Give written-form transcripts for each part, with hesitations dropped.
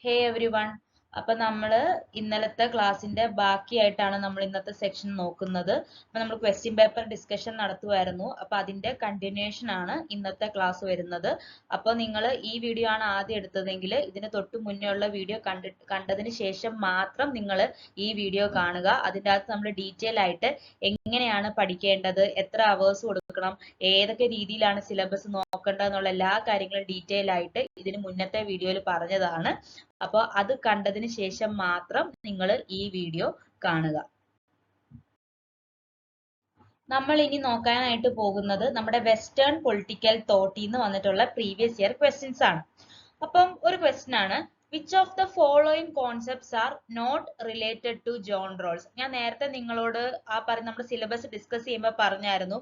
Hey everyone. അപ്പൊ നമ്മള് ഇന്നലത്തെ ക്ലാസ്സിന്റെ ബാക്കിയായിട്ടാണ് നമ്മൾ ഇന്നത്തെ സെക്ഷൻ നോക്കുന്നത്. അപ്പൊ നമ്മൾ ക്വസ്റ്റ്യൻ പേപ്പർ ഡിസ്കഷൻ നടത്തുമായിരുന്നു. അപ്പൊ അതിന്റെ കണ്ടിന്യൂഷൻ ആണ് ഇന്നത്തെ ക്ലാസ് വരുന്നത്. അപ്പൊ നിങ്ങൾ ഈ വീഡിയോ ആണ് ആദ്യം എടുത്തതെങ്കിൽ ഇതിന് തൊട്ട് മുന്നേ ഉള്ള വീഡിയോ കണ്ടതിന് ശേഷം മാത്രം നിങ്ങൾ ഈ വീഡിയോ കാണുക. അതിൻ്റെ അകത്ത് നമ്മൾ ഡീറ്റെയിൽ ആയിട്ട് എങ്ങനെയാണ് പഠിക്കേണ്ടത്, എത്ര അവേഴ്സ് കൊടുക്കണം, ഏതൊക്കെ രീതിയിലാണ് സിലബസ് നോക്കേണ്ടത് എന്നുള്ള എല്ലാ കാര്യങ്ങളും ഡീറ്റെയിൽ ആയിട്ട് ഇതിന് മുന്നത്തെ വീഡിയോയിൽ പറഞ്ഞതാണ്. അപ്പോൾ അത് കണ്ടതിന് ശേഷം മാത്രം നിങ്ങൾ ഈ വീഡിയോ കാണുക. നമ്മൾ ഇനി നോക്കാനായിട്ട് പോകുന്നത് നമ്മുടെ വെസ്റ്റേൺ പൊളിറ്റിക്കൽ തോട്ടിൽ നിന്ന് വന്നിട്ടുള്ള പ്രീവിയസ് ഇയർ ക്വസ്റ്റ്യൻസ് ആണ്. അപ്പം ഒരു ക്വസ്റ്റ്യൻ ആണ്, which of the following concepts are not related to John Rawls? ഞാൻ നേരത്തെ നിങ്ങളോട് നമ്മുടെ സിലബസ് ഡിസ്കസ് ചെയ്യുമ്പോൾ പറഞ്ഞായിരുന്നു,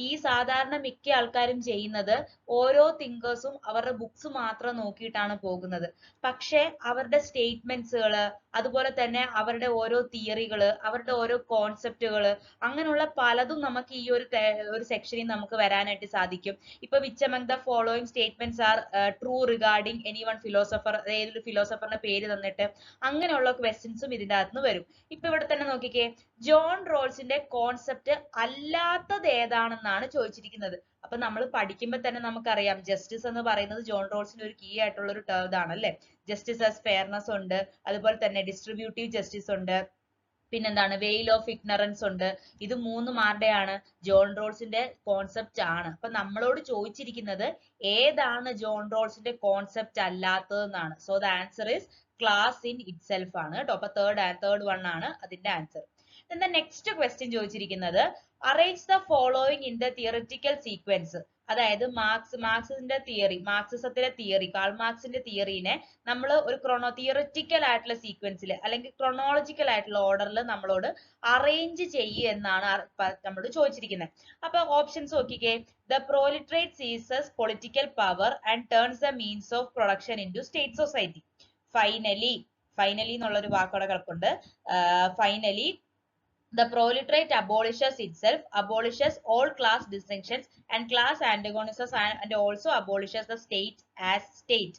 ഈ സാധാരണ മിക്ക ആൾക്കാരും ചെയ്യുന്നത് ഓരോ തിങ്കേഴ്സും അവരുടെ ബുക്സ് മാത്രം നോക്കിയിട്ടാണ് പോകുന്നത്. പക്ഷേ അവരുടെ സ്റ്റേറ്റ്മെന്റ്സുകൾ, അതുപോലെ തന്നെ അവരുടെ ഓരോ തിയറികള്, അവരുടെ ഓരോ കോൺസെപ്റ്റുകള്, അങ്ങനെയുള്ള പലതും നമുക്ക് ഈ ഒരു സെക്ഷനിൽ നമുക്ക് വരാനായിട്ട് സാധിക്കും. ഇപ്പൊ which among the following statements are true regarding any one philosopher, ഏതൊരു ഫിലോസഫറിന്റെ പേര് തന്നിട്ട് അങ്ങനെയുള്ള ക്വസ്റ്റ്യൻസും ഇതിന്റെ അകത്ത് വരും. ഇപ്പൊ ഇവിടെ തന്നെ നോക്കിക്കേ, ജോൺ റോൾസിന്റെ കോൺസെപ്റ്റ് അല്ലാത്തത് ഏതാണെന്നാണ് ചോദിച്ചിരിക്കുന്നത്. അപ്പൊ നമ്മൾ പഠിക്കുമ്പോൾ തന്നെ നമുക്കറിയാം, ജസ്റ്റിസ് എന്ന് പറയുന്നത് ജോൺ റോൾസിന്റെ ഒരു കീ ആയിട്ടുള്ള ഒരു ടേം അല്ലേ. ജസ്റ്റിസ് ആസ് ഫെയർനെസ് ഉണ്ട്, അതുപോലെ തന്നെ ഡിസ്ട്രിബ്യൂട്ടീവ് ജസ്റ്റിസ് ഉണ്ട്, പിന്നെന്താണ് വെയിൽ ഓഫ് ഇഗ്നറൻസ് ഉണ്ട്. ഇത് മൂന്നും ആരുടെയാണ്? ജോൺ റോൾസിന്റെ കോൺസെപ്റ്റ് ആണ്. അപ്പൊ നമ്മളോട് ചോദിച്ചിരിക്കുന്നത് ഏതാണ് ജോൺ റോൾസിന്റെ കോൺസെപ്റ്റ് അല്ലാത്തതെന്നാണ്. So the answer is class in itself ആണ് കേട്ടോ. അപ്പൊ തേർഡ് വൺ ആണ് അതിന്റെ answer. then the next question ചോദിച്ചിരിക്കുന്നത്, arrange the following in the theoretical sequence. അതായത് മാർക്സിന്റെ തിയറി, മാർക്സിസത്തിലെ തിയറി, കാൾ മാർക്സിന്റെ തിയറിനെ നമ്മൾ ഒരു തിയററ്റിക്കൽ ആയിട്ടുള്ള സീക്വൻസിൽ അല്ലെങ്കിൽ ക്രോണോളജിക്കൽ ആയിട്ടുള്ള ഓർഡറിൽ നമ്മളോട് അറേഞ്ച് ചെയ്യുക എന്നാണ് നമ്മളോട് ചോദിച്ചിരിക്കുന്നത്. അപ്പൊ ഓപ്ഷൻസ് നോക്കിക്കേ. The proletariat seizes political power and turns the means of production into state society. Finally എന്നുള്ളൊരു വാക്കോടെ കിടപ്പുണ്ട്. Finally, the proletariat abolishes itself, abolishes all class distinctions and class antagonisms, and also abolishes the state as state.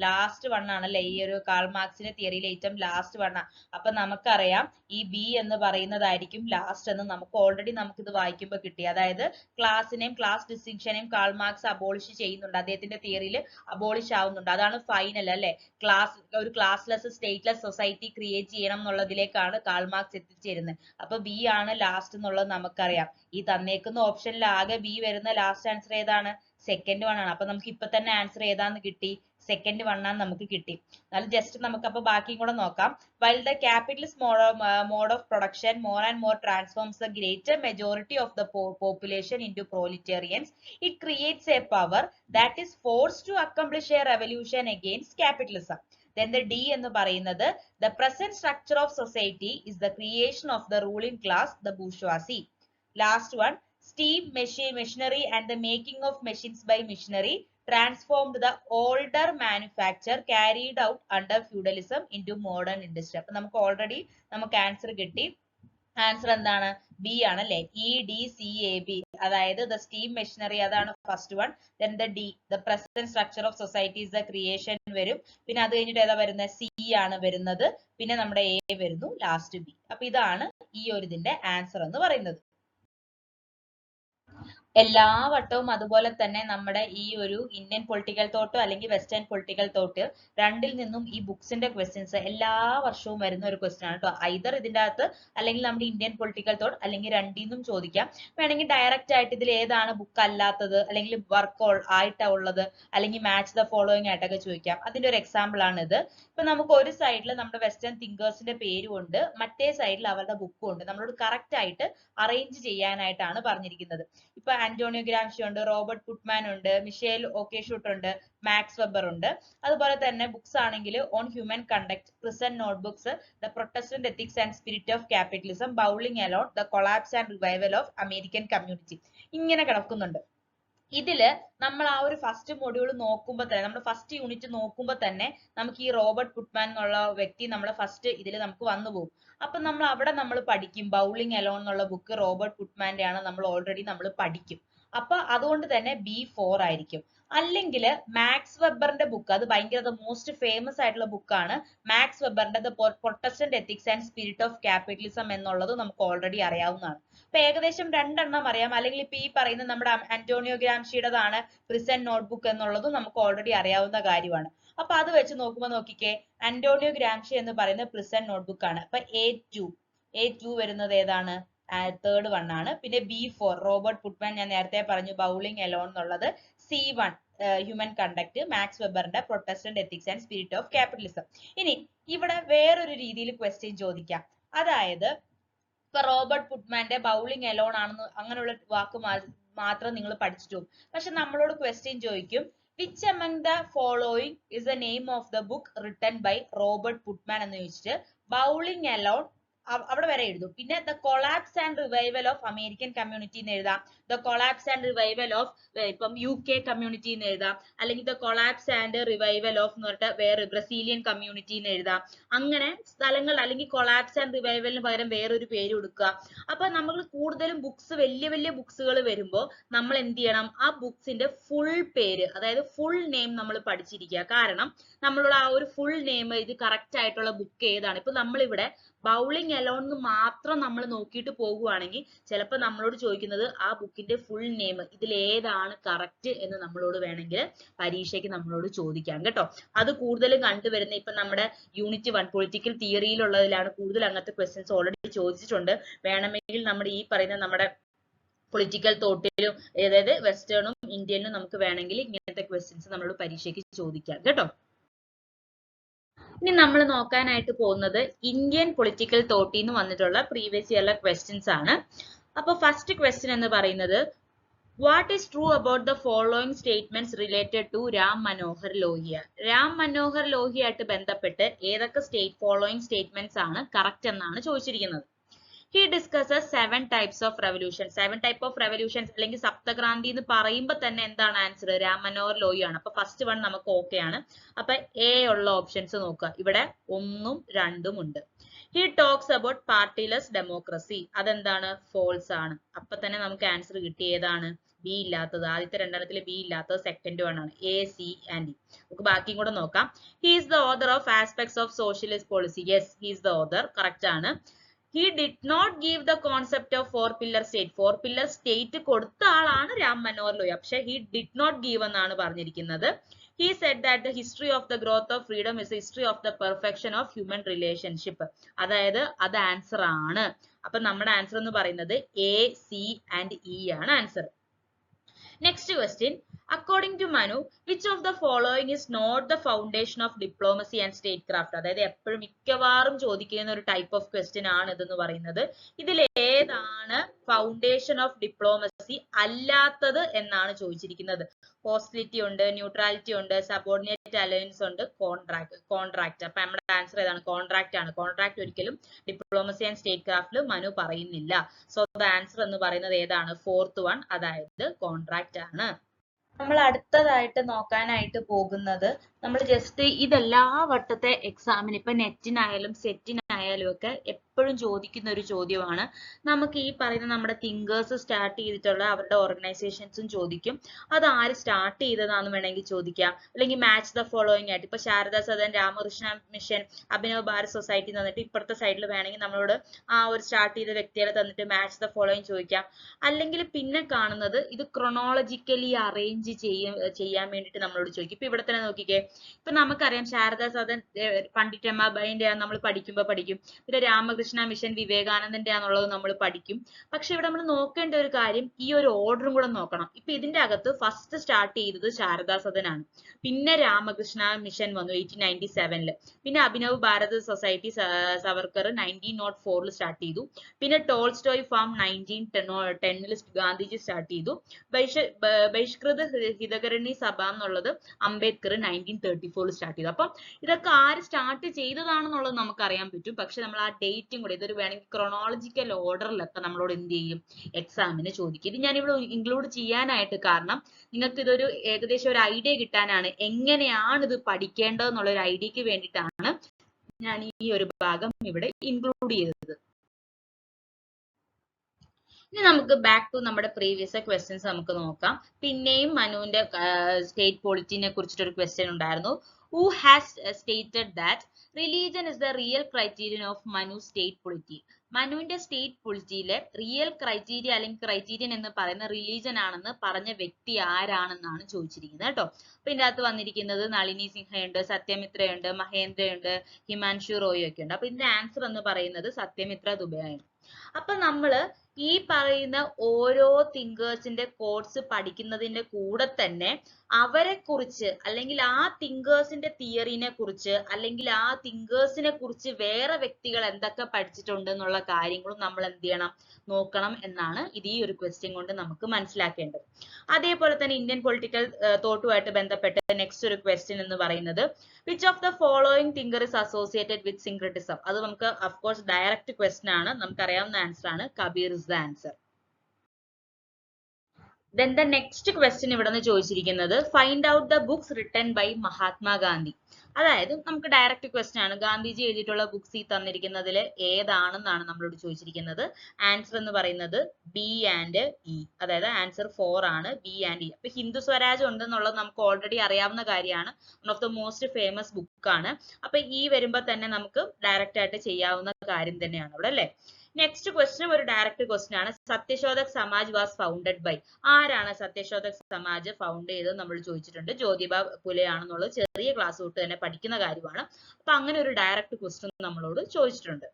Last one ആണല്ലേ ഈ ഒരു call മാർക്സിന്റെ തിയറിയിലെ ഏറ്റവും last one. അപ്പൊ നമുക്കറിയാം ഈ B എന്ന് പറയുന്നതായിരിക്കും ലാസ്റ്റ് എന്ന് നമുക്ക് ഓൾറെഡി ഇത് വായിക്കുമ്പോൾ കിട്ടി. അതായത് ക്ലാസിനെയും ക്ലാസ് ഡിസ്റ്റിങ്ഷനെയും കാൾ മാർക്സ് അബോളിഷ് ചെയ്യുന്നുണ്ട്, അദ്ദേഹത്തിന്റെ തിയറിയിൽ അബോളിഷ് ആവുന്നുണ്ട്. അതാണ് ഫൈനൽ അല്ലെ. ഒരു ക്ലാസ്ലെസ് സ്റ്റേറ്റ്ലെസ് സൊസൈറ്റി ക്രിയേറ്റ് ചെയ്യണം എന്നുള്ളതിലേക്കാണ് കാൾ മാർക്സ് എത്തിച്ചേരുന്നത്. അപ്പൊ ബി ആണ് ലാസ്റ്റ് എന്നുള്ളത് നമുക്കറിയാം. ഈ തന്നേക്കുന്ന ഓപ്ഷനിൽ ആകെ ബി വരുന്ന ലാസ്റ്റ് ആൻസർ ഏതാണ്? സെക്കൻഡ് വൺ ആണ്. അപ്പൊ നമുക്ക് ഇപ്പൊ തന്നെ ആൻസർ ഏതാന്ന് കിട്ടി? സെക്കൻഡ് വൺ ആണ് നമുക്ക് കിട്ടി. എന്നാലും ജസ്റ്റ് നമുക്ക് അപ്പൊ ബാക്കിയും കൂടെ നോക്കാം. While the capitalist mode of production more and more transforms the greater majority of the population into proletarians, it creates a power that is forced to accomplish a revolution against capitalism. Then the D എന്ന് പറയുന്നത്, the present structure of society is the creation of the ruling class, the bourgeoisie. Last one, steam machinery and the making of machines by machinery transformed the older manufacture carried out under feudalism into modern industry. അപ്പൊ നമുക്ക് already answer കിട്ടി. Answer എന്താണ്? B ആണ് അല്ലെ. EDCAB, അതായത് the steam machinery അതാണ് first one. then the D, the present structure of society is the creation വരും. പിന്നെ അത് കഴിഞ്ഞിട്ട് ഏതാ വരുന്നത്? സി ആണ് വരുന്നത്. പിന്നെ നമ്മുടെ എ വരുന്നു, ലാസ്റ്റ് ബി. അപ്പൊ ഇതാണ് ഈ ഒരു ഇതിന്റെ ആൻസർ എന്ന് പറയുന്നത്. എല്ലാ വട്ടവും അതുപോലെ തന്നെ നമ്മുടെ ഈ ഒരു ഇന്ത്യൻ പൊളിറ്റിക്കൽ തോട്ട് അല്ലെങ്കിൽ വെസ്റ്റേൺ പൊളിറ്റിക്കൽ തോട്ട് രണ്ടിൽ നിന്നും ഈ ബുക്സിന്റെ ക്വസ്റ്റ്യൻസ് എല്ലാ വർഷവും വരുന്ന ഒരു ക്വസ്റ്റ്യൻ ആണ് കേട്ടോ. ഐദർ ഇതിന്റെ അകത്ത് അല്ലെങ്കിൽ നമ്മുടെ ഇന്ത്യൻ പൊളിറ്റിക്കൽ തോട്ട് അല്ലെങ്കിൽ രണ്ടിൽ നിന്നും ചോദിക്കാം. വേണമെങ്കിൽ ഡയറക്റ്റ് ആയിട്ട് ഇതിൽ ഏതാണ് ബുക്ക് അല്ലാത്തത് അല്ലെങ്കിൽ വർക്ക് ആയിട്ടാ ഉള്ളത് അല്ലെങ്കിൽ മാച്ച് ദ ഫോളോയിങ് ആയിട്ടൊക്കെ ചോദിക്കാം. അതിന്റെ ഒരു എക്സാമ്പിൾ ആണ് ഇത്. ഇപ്പൊ നമുക്ക് ഒരു സൈഡിൽ നമ്മുടെ വെസ്റ്റേൺ തിങ്കേഴ്സിന്റെ പേരും ഉണ്ട്, മറ്റേ സൈഡിൽ അവരുടെ ബുക്കും ഉണ്ട്. നമ്മളോട് കറക്റ്റ് ആയിട്ട് അറേഞ്ച് ചെയ്യാനായിട്ടാണ് പറഞ്ഞിരിക്കുന്നത്. ഇപ്പൊ ആന്റോണിയോ ഗ്രാംഷി ഉണ്ട്, റോബർട്ട് പുട്ട്മാൻ ഉണ്ട്, മിഷേൽ ഓക്കേഷൂട്ട് ഉണ്ട്, മാക്സ് വെബർ ഉണ്ട്. അതുപോലെ തന്നെ ബുക്സ് ആണെങ്കിൽ on human conduct, prison notebooks, the Protestant ethics and spirit of capitalism, bowling alone, the collapse and revival of American community, ഇങ്ങനെ കിടക്കുന്നുണ്ട്. ഇതില് നമ്മൾ ആ ഒരു ഫസ്റ്റ് മൊഡ്യൂൾ നോക്കുമ്പോൾ തന്നെ, നമ്മുടെ ഫസ്റ്റ് യൂണിറ്റ് നോക്കുമ്പോൾ തന്നെ നമുക്ക് ഈ റോബർട്ട് പുട്ട്മാൻ എന്നുള്ള വ്യക്തി നമ്മളെ ഫസ്റ്റ് ഇതിൽ നമുക്ക് വന്നു പോകും. അപ്പൊ നമ്മൾ അവിടെ പഠിക്കും, ബൗളിംഗ് അലോൺ എന്നുള്ള ബുക്ക് റോബർട്ട് പുട്ട്മാന്റെ ആണ്, നമ്മൾ ഓൾറെഡി പഠിക്കും. അപ്പൊ അതുകൊണ്ട് തന്നെ B4 ആയിരിക്കും. അല്ലെങ്കിൽ മാക്സ് വെബറിന്റെ ബുക്ക്, അത് ഭയങ്കര മോസ്റ്റ് ഫേമസ് ആയിട്ടുള്ള ബുക്കാണ് മാക്സ് വെബറിന്റെ the Protestant ethics and spirit of capitalism എന്നുള്ളത് നമുക്ക് ഓൾറെഡി അറിയാവുന്നതാണ്. അപ്പൊ ഏകദേശം രണ്ടെണ്ണം അറിയാം. അല്ലെങ്കിൽ ഇപ്പൊ ഈ പറയുന്ന നമ്മുടെ അന്റോണിയോ ഗ്രാംഷിയുടേതാണ് പ്രിസൺ നോട്ട്ബുക്ക് എന്നുള്ളതും നമുക്ക് ഓൾറെഡി അറിയാവുന്ന കാര്യമാണ്. അപ്പൊ അത് വെച്ച് നോക്കുമ്പോൾ നോക്കിക്കേ, അന്റോണിയോ ഗ്രാംഷി എന്ന് പറയുന്ന പ്രിസൺ നോട്ട്ബുക്ക് ആണ്. അപ്പൊ A2 വരുന്നത് ഏതാണ്? തേർഡ് വൺ ആണ്. പിന്നെ B4 റോബർട്ട് പുട്ട്മാൻ, ഞാൻ നേരത്തെ പറഞ്ഞു ബൗളിംഗ് എലോൺ എന്നുള്ളത്. C1 ഹ്യൂമൻ കണ്ടക്ട്, മാക്സ് വെബറിന്റെ Protestant ethics and spirit of capitalism. ഇനി ഇവിടെ വേറൊരു രീതിയിൽ ക്വസ്റ്റ്യൻ ചോദിക്കാം. അതായത് ഇപ്പൊ റോബർട്ട് പുട്ട്മാന്റെ ബൗളിംഗ് എലോൺ ആണെന്ന് അങ്ങനെയുള്ള വാക്ക് മാത്രം നിങ്ങൾ പഠിച്ചിട്ടു. പക്ഷെ നമ്മളോട് ക്വസ്റ്റ്യൻ ചോദിക്കും, which among the following is the name of the book written by Robert Putnam എന്ന് ചോദിച്ചിട്ട് ബൗളിംഗ് എലോൺ അവിടെ വരെ എഴുതും. പിന്നെ the collapse and revival of American community എന്ന് എഴുതാം, the collapse and revival of ഇപ്പം UK കമ്മ്യൂണിറ്റി എന്ന് എഴുതാം, അല്ലെങ്കിൽ the collapse and revival of എന്ന് പറഞ്ഞിട്ട് വേറെ ബ്രസീലിയൻ കമ്മ്യൂണിറ്റി എന്ന് എഴുതാം. അങ്ങനെ സ്ഥലങ്ങൾ, അല്ലെങ്കിൽ കൊളാപ്സ് ആൻഡ് റിവൈവലിന് പകരം വേറൊരു പേര് കൊടുക്കുക. അപ്പൊ നമ്മൾ കൂടുതലും ബുക്സ്, വലിയ വലിയ ബുക്സുകൾ വരുമ്പോൾ നമ്മൾ എന്ത് ചെയ്യണം, ആ ബുക്സിന്റെ ഫുൾ പേര്, അതായത് ഫുൾ നെയിം നമ്മൾ പഠിച്ചിരിക്കുക. കാരണം നമ്മളോട് ആ ഒരു ഫുൾ നെയിം, ഇത് കറക്റ്റ് ആയിട്ടുള്ള ബുക്ക് ഏതാണ്. ഇപ്പൊ നമ്മളിവിടെ ബൗളിംഗ് എലോൺ എന്ന് മാത്രം നമ്മൾ നോക്കിയിട്ട് പോകുവാണെങ്കിൽ ചിലപ്പോൾ നമ്മളോട് ചോദിക്കുന്നത് ആ ബുക്കിന്റെ ഫുൾ നെയിം, ഇതിൽ ഏതാണ് കറക്റ്റ് എന്ന് നമ്മളോട് വേണമെങ്കിൽ പരീക്ഷയ്ക്ക് നമ്മളോട് ചോദിക്കാം കേട്ടോ. അത് കൂടുതലും കണ്ടുവരുന്ന ഇപ്പൊ നമ്മുടെ യൂണിറ്റ് 1 പൊളിറ്റിക്കൽ തിയറിയിലുള്ളതിലാണ് കൂടുതൽ അങ്ങനത്തെ ക്വസ്റ്റ്യൻസ് ഓൾറെഡി ചോദിച്ചിട്ടുണ്ട്. വേണമെങ്കിൽ നമ്മുടെ ഈ പറയുന്ന നമ്മുടെ പൊളിറ്റിക്കൽ തോട്ടിലും, അതായത് വെസ്റ്റേണും ഇന്ത്യനും നമുക്ക് വേണമെങ്കിൽ ഇങ്ങനത്തെ ക്വസ്റ്റ്യൻസ് നമ്മളോട് പരീക്ഷയ്ക്ക് ചോദിക്കാം കേട്ടോ. ഇനി നമ്മൾ നോക്കാനായിട്ട് പോകുന്നത് ഇന്ത്യൻ പൊളിറ്റിക്കൽ തോട്ടിൽ നിന്ന് വന്നിട്ടുള്ള പ്രീവിയസ് ഇയറിലെ ക്വസ്റ്റ്യൻസ് ആണ്. അപ്പൊ ഫസ്റ്റ് ക്വസ്റ്റ്യൻ എന്ന് പറയുന്നത്, what is true about the following statements related to Ram Manohar Lohia. Ram Manohar Lohia ആയിട്ട് ബന്ധപ്പെട്ട് ഏതൊക്കെ ഫോളോയിങ് സ്റ്റേറ്റ്മെന്റ്സ് ആണ് കറക്റ്റ് എന്നാണ് ചോദിച്ചിരിക്കുന്നത്. He discusses 7 types of revolutions. 7 type of revolutions അല്ലെങ്കിൽ സപ്തക്രാന്തി എന്ന് പറയുമ്പോൾ തന്നെ എന്താണ് ആൻസർ? രാം മനോഹർ ലോഹിയ ആണ്. അപ്പൊ ഫസ്റ്റ് വൺ നമുക്ക് ഓക്കെ ആണ്. അപ്പൊ എ ഉള്ള ഓപ്ഷൻസ് നോക്കുക. ഇവിടെ 1ഉം 2ഉം ഉണ്ട്. He talks about partyless democracy. അതെന്താണ്? ഫോൾസ് ആണ്. അപ്പൊ തന്നെ നമുക്ക് ആൻസർ കിട്ടി. ഏതാണ്? ബി ഇല്ലാത്തത്. ആദ്യത്തെ രണ്ടെണ്ണത്തിൽ ബി ഇല്ലാത്തത് സെക്കൻഡ് വൺ ആണ്. A, C and D. നമുക്ക് ബാക്കിയും കൂടെ നോക്കാം. He is the author of aspects of socialist policy. Yes, he is the author. Correct ആണ്. He did not give the concept of 4-pillar state. 4-pillar state കൊടുത്ത ആളാണ് രാം മനോഹർ ലോഹിയ. പക്ഷെ he did not give എന്നാണ് പറഞ്ഞിരിക്കുന്നത്. He said that the history of the growth of freedom is the history of the perfection of human relationship. അതായത് അത് answer ആണ്. അപ്പൊ നമ്മുടെ ആൻസർ എന്ന് പറയുന്നത് A, C and E ആണ് answer. Next question. According to Manu, which of the following is not the foundation of diplomacy and statecraft? അതായത് എപ്പോഴും മിക്കവാറും ചോദിക്കുന്ന ഒരു ടൈപ്പ് ഓഫ് ക്വസ്റ്റ്യൻ ആണ് ഇതെന്ന് പറയുന്നത്. ഇതിൽ ഏതാണ് ഫൗണ്ടേഷൻ ഓഫ് ഡിപ്ലോമസി അല്ലാത്തത് എന്നാണ് ചോദിച്ചിരിക്കുന്നത്. ഹോസ്റ്റിലിറ്റി ഉണ്ട്, ന്യൂട്രാലിറ്റി ഉണ്ട്, സബോർഡിനേറ്റ് അലയൻസ് ഉണ്ട്, കോൺട്രാക്ട്. അപ്പൊ നമ്മുടെ ആൻസർ ഏതാണ്? കോൺട്രാക്ട് ആണ്. കോൺട്രാക്ട് ഒരിക്കലും ഡിപ്ലോമസി ആൻഡ് സ്റ്റേറ്റ് ക്രാഫ്റ്റിൽ മനു പറയുന്നില്ല. സോ ദ ആൻസർ എന്ന് പറയുന്നത് ഏതാണ്? ഫോർത്ത് വൺ, അതായത് കോൺട്രാക്ട് ആണ്. നമ്മൾ അടുത്തതായിട്ട് നോക്കാനായിട്ട് പോകുന്നത്, നമ്മൾ ജസ്റ്റ് ഇതെല്ലാ വട്ടത്തെ എക്സാമിന്, ഇപ്പൊ നെറ്റിനായാലും സെറ്റിനായാലും ഒക്കെ എപ്പോഴും ചോദിക്കുന്ന ഒരു ചോദ്യമാണ്. നമുക്ക് ഈ പറയുന്ന നമ്മുടെ തിങ്കേഴ്സ് സ്റ്റാർട്ട് ചെയ്തിട്ടുള്ള അവരുടെ ഓർഗനൈസേഷൻസും ചോദിക്കും. അത് ആര് സ്റ്റാർട്ട് ചെയ്തതാന്ന് വേണമെങ്കിൽ ചോദിക്കാം. അല്ലെങ്കിൽ മാച്ച് ദ ഫോളോയിങ് ആയിട്ട്, ഇപ്പൊ ശാരദാ സദൻ, രാമകൃഷ്ണ മിഷൻ, അഭിനവ് ഭാരത് സൊസൈറ്റി തന്നിട്ട് ഇപ്പുറത്തെ സൈഡിൽ വേണമെങ്കിൽ നമ്മളോട് ആ ഒരു സ്റ്റാർട്ട് ചെയ്ത വ്യക്തികളെ തന്നിട്ട് മാച്ച് ദ ഫോളോയിങ് ചോദിക്കാം. അല്ലെങ്കിൽ പിന്നെ കാണുന്നത് ഇത് ക്രൊണോളജിക്കലി അറേഞ്ച് ചെയ്യാൻ വേണ്ടിയിട്ട് നമ്മളോട് ചോദിക്കും. ഇപ്പൊ ഇവിടെ തന്നെ നോക്കിക്കേ, ഇപ്പൊ നമുക്കറിയാം ശാരദാ സദൻ പണ്ഡിറ്റ് രമാബായിന്റെ നമ്മൾ പഠിക്കും. പിന്നെ രാമകൃഷ്ണ മിഷൻ വിവേകാനന്ദന്റെ ആണെന്നുള്ളത് നമ്മൾ പഠിക്കും. പക്ഷെ ഇവിടെ നമ്മൾ നോക്കേണ്ട ഒരു കാര്യം, ഈ ഒരു ഓർഡറും കൂടെ നോക്കണം. ഇപ്പൊ ഇതിന്റെ അകത്ത് ഫസ്റ്റ് സ്റ്റാർട്ട് ചെയ്തത് ശാരദാ സദൻ ആണ്. പിന്നെ രാമകൃഷ്ണ മിഷൻ വന്നു 1897. പിന്നെ അഭിനവ് ഭാരത് സൊസൈറ്റി സവർക്കർ 1904 സ്റ്റാർട്ട് ചെയ്തു. പിന്നെ ടോൾസ്റ്റോയ് ഫാം 1910 ഗാന്ധിജി സ്റ്റാർട്ട് ചെയ്തു. ബഹിഷ്കൃത ഹിതകരണി സഭ എന്നുള്ളത് അംബേദ്കർ 1934 സ്റ്റാർട്ട് ചെയ്തു. അപ്പം ഇതൊക്കെ ആര് സ്റ്റാർട്ട് ചെയ്തതാണെന്നുള്ളത് നമുക്ക് അറിയാൻ പറ്റും. പക്ഷെ നമ്മൾ ആ ഡേറ്റും കൂടെ, ഇതൊരു വേണമെങ്കിൽ ക്രൊണോളജിക്കൽ ഓർഡറിലൊക്കെ നമ്മളോട് എന്ത് ചെയ്യും? എക്സാമിന് ചോദിക്കും. ഇത് ഞാനിവിടെ ഇൻക്ലൂഡ് ചെയ്യാനായിട്ട് കാരണം നിങ്ങൾക്ക് ഇതൊരു ഏകദേശം ഒരു ഐഡിയ കിട്ടാനാണ്, എങ്ങനെയാണ് ഇത് പഠിക്കേണ്ടതെന്നുള്ള ഒരു ഐഡിയക്ക് വേണ്ടിയിട്ടാണ് ഞാൻ ഈ ഒരു ഭാഗം ഇവിടെ ഇൻക്ലൂഡ് ചെയ്തത്. ഇനി നമുക്ക് ബാക്ക് ടു നമ്മുടെ പ്രീവിയസ് ക്വസ്റ്റ്യൻസ് നമുക്ക് നോക്കാം. പിന്നെയും മനുവിന്റെ സ്റ്റേറ്റ് പൊളിറ്റിനെ കുറിച്ചിട്ടൊരു ക്വസ്റ്റ്യൻ ഉണ്ടായിരുന്നു. Who has stated that religion is the real criterion of Manu state polity? മനുവിന്റെ സ്റ്റേറ്റ് പൊളിറ്റിയിലെ റിയൽ ക്രൈറ്റീരിയ അല്ലെങ്കിൽ ക്രൈറ്റീരിയൻ എന്ന് പറയുന്ന റിലീജിയൻ ആണെന്ന് പറഞ്ഞ വ്യക്തി ആരാണെന്നാണ് ചോദിച്ചിരിക്കുന്നത് കേട്ടോ. അപ്പൊ ഇതിന്റെ അകത്ത് വന്നിരിക്കുന്നത് നളിനി സിൻഹയുണ്ട്, സത്യമിത്രയുണ്ട്, മഹേന്ദ്രയുണ്ട്, ഹിമാൻഷു റോയ് ഒക്കെ ഉണ്ട്. അപ്പൊ ഇതിന്റെ ആൻസർ എന്ന് പറയുന്നത് സത്യമിത്ര ദുബെയാണ്. അപ്പൊ നമ്മള് ഈ പറയുന്ന ഓരോ തിങ്കേഴ്സിന്റെ കോഡ്സ് പഠിക്കുന്നതിന്റെ കൂടെ തന്നെ അവരെ കുറിച്ച് അല്ലെങ്കിൽ ആ തിങ്കേഴ്സിന്റെ തിയറിനെ കുറിച്ച് അല്ലെങ്കിൽ ആ തിങ്കേഴ്സിനെ കുറിച്ച് വേറെ വ്യക്തികൾ എന്തൊക്കെ പഠിച്ചിട്ടുണ്ട് എന്നുള്ള കാര്യങ്ങളും നമ്മൾ എന്ത് ചെയ്യണം, നോക്കണം എന്നാണ് ഇത് ഈ ഒരു ക്വസ്റ്റ്യൻ കൊണ്ട് നമുക്ക് മനസ്സിലാക്കേണ്ടത്. അതേപോലെ തന്നെ ഇന്ത്യൻ പൊളിറ്റിക്കൽ തോട്ടുമായിട്ട് ബന്ധപ്പെട്ട് നെക്സ്റ്റ് ഒരു ക്വസ്റ്റ്യൻ എന്ന് പറയുന്നത് which of the following thinker is associated with syncretism? അത് നമുക്ക് ഓഫ് കോഴ്സ് ഡയറക്റ്റ് ക്വസ്റ്റ്യൻ ആണ്, നമുക്കറിയാവുന്ന ആൻസർ ആണ്. Kabir is the answer. Then the next question ഇവിടെ നിന്ന് ചോദിച്ചിരിക്കുന്നത് find out the books written by Mahatma Gandhi. അതായത് നമുക്ക് ഡയറക്റ്റ് ക്വസ്റ്റ്യൻ ആണ്. ഗാന്ധിജി എഴുതിയിട്ടുള്ള ബുക്സ് ഈ തന്നിരിക്കുന്നതിൽ ഏതാണെന്നാണ് നമ്മളോട് ചോദിച്ചിരിക്കുന്നത്. ആൻസർ എന്ന് പറയുന്നത് ബി ആൻഡ് ഇ, അതായത് ആൻസർ 4 ആണ്, ബി ആൻഡ് ഇ. അപ്പൊ ഹിന്ദു സ്വരാജ് ഉണ്ടെന്നുള്ളത് നമുക്ക് ഓൾറെഡി അറിയാവുന്ന കാര്യമാണ്. One of the most famous ബുക്കാണ്. അപ്പൊ ഈ വരുമ്പോ തന്നെ നമുക്ക് ഡയറക്റ്റ് ആയിട്ട് ചെയ്യാവുന്ന കാര്യം തന്നെയാണ് ഇവിടെ അല്ലെ. നെക്സ്റ്റ് ക്വസ്റ്റ്യൻ ഒരു ഡയറക്റ്റ് ക്വസ്റ്റ്യൻ ആണ്. Satyashodhak Samaj was founded by? ആരാണ് സത്യശോധക് സമാജ് ഫൗണ്ട് ചെയ്തത് നമ്മൾ ചോദിച്ചിട്ടുണ്ട്. ജ്യോതിബ ഫുലെ ആണെന്നുള്ളത് ചെറിയ ക്ലാസ് തൊട്ട് തന്നെ പഠിക്കുന്ന കാര്യമാണ്. അപ്പൊ അങ്ങനെ ഒരു ഡയറക്റ്റ് ക്വസ്റ്റ്യൻ നമ്മളോട് ചോദിച്ചിട്ടുണ്ട്.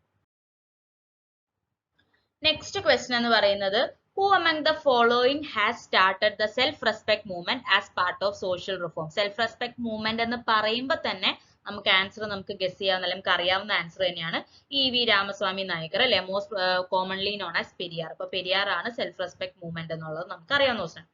നെക്സ്റ്റ് ക്വസ്റ്റ്യൻ എന്ന് പറയുന്നത് who among the following has started the self respect movement as part of social reform? self respect movement എന്ന് പറയുമ്പോൾ തന്നെ നമുക്ക് ആൻസർ നമുക്ക് ഗസ് ചെയ്യാവുന്ന നമുക്ക് അറിയാവുന്ന ആൻസർ തന്നെയാണ് EV രാമസ്വാമി നായകർ അല്ലെ, most commonly known as Periyar. അപ്പൊ പെരിയാർ ആണ് സെൽഫ് റെസ്പെക്ട് മൂവ്മെന്റ് എന്നുള്ളത് നമുക്ക് അറിയാവുന്ന ക്വസ്റ്റ്യൻ.